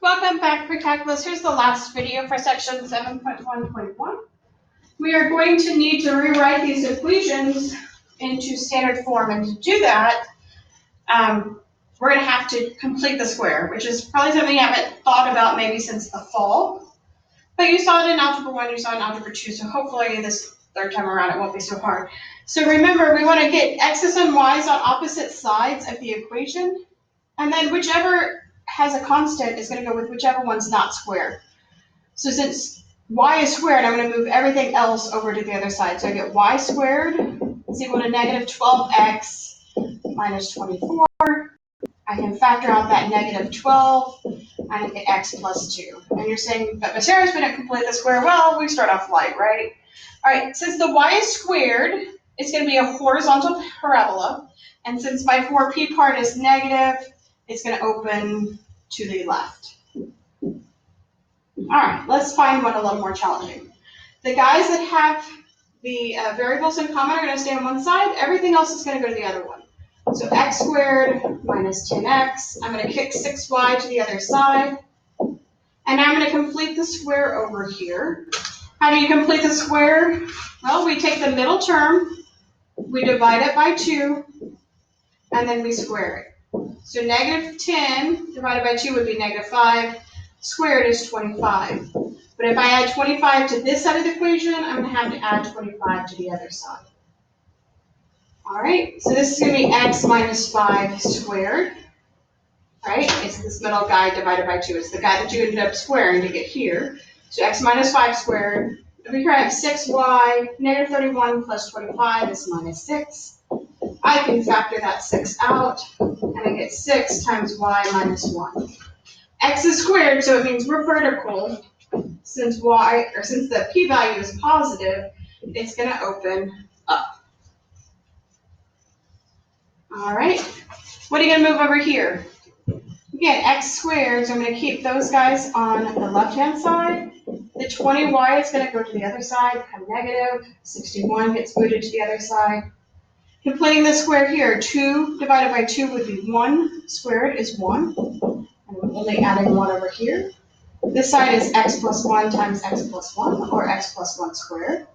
Welcome back, Pre-Calculus. Here's the last video for section 7.1.1. We are going to need to rewrite these equations into standard form, and to do that, we're going to have to complete the square, which is probably something you haven't thought about maybe since the fall. But you saw it in Algebra 1, you saw it in Algebra 2, so hopefully this third time around it won't be so hard. So remember, we want to get x's and y's on opposite sides of the equation, and then whichever has a constant is going to go with whichever one's not squared. So since y is squared, I'm going to move everything else over to the other side. So I get y squared is equal to negative 12x minus 24. I can factor out that negative 12, and I get x plus 2. And you're saying, but Miss Harris, we didn't complete the square. Well, we start off light, right? All right, since the y is squared, it's going to be a horizontal parabola. And since my 4p part is negative, it's going to open to the left. All right, let's find one a little more challenging. The guys that have the variables in common are going to stay on one side. Everything else is going to go to the other one. So x squared minus 10x. I'm going to kick 6y to the other side. And I'm going to complete the square over here. How do you complete the square? Well, we take the middle term, we divide it by 2, and then we square it. So negative 10 divided by 2 would be negative 5. Squared is 25. But if I add 25 to this side of the equation, I'm going to have to add 25 to the other side. All right, so this is going to be x minus 5 squared. Right? It's this middle guy divided by 2. It's the guy that you ended up squaring to get here. So x minus 5 squared. Over here I have 6y. Negative 31 plus 25 is minus 6. I can factor that 6 out, and I get 6 times y minus 1. X is squared, so it means we're vertical. Since the p-value is positive, it's going to open up. All right, what are you going to move over here? Again, x squared, so I'm going to keep those guys on the left-hand side. The 20y is going to go to the other side, become negative. 61 gets booted to the other side. Completing the square here, 2 divided by 2 would be 1. Squared is 1. And we're only adding 1 over here. This side is x plus 1 times x plus 1, or x plus 1 squared.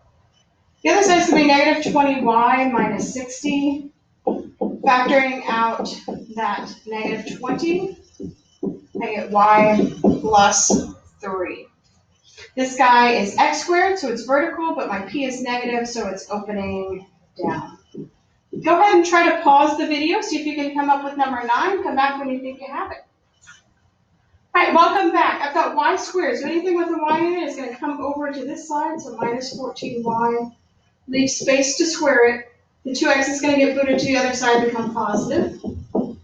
The other side is going to be negative 20y minus 60. Factoring out that negative 20, I get y plus 3. This guy is x squared, so it's vertical, but my p is negative, so it's opening down. Go ahead and try to pause the video, see if you can come up with number 9. Come back when you think you have it. All right, welcome back. I've got y squared, so anything with a y in it is going to come over to this side, so minus 14y. Leave space to square it. The 2x is going to get booted to the other side and become positive. All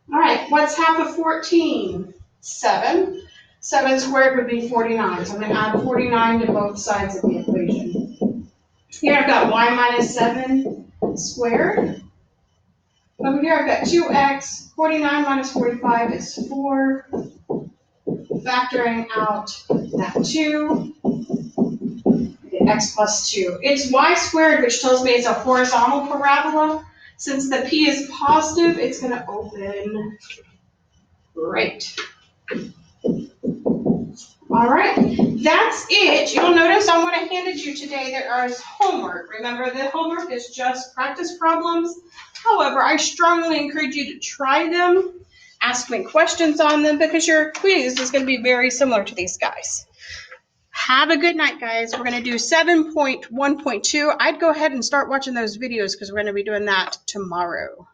right, what's half of 14? 7. 7 squared would be 49, so I'm going to add 49 to both sides of the equation. Here I've got y minus 7 squared. Over here I've got 2x. 49 minus 45 is 4. Factoring out that 2, I get x plus 2. It's y squared, which tells me it's a horizontal parabola. Since the p is positive, it's going to open right. All right, that's it. You'll notice on what I handed you today, there is homework. Remember, the homework is just practice problems. However, I strongly encourage you to try them, ask me questions on them, because your quiz is going to be very similar to these guys. Have a good night, guys. We're going to do 7.1.2. I'd go ahead and start watching those videos because we're going to be doing that tomorrow.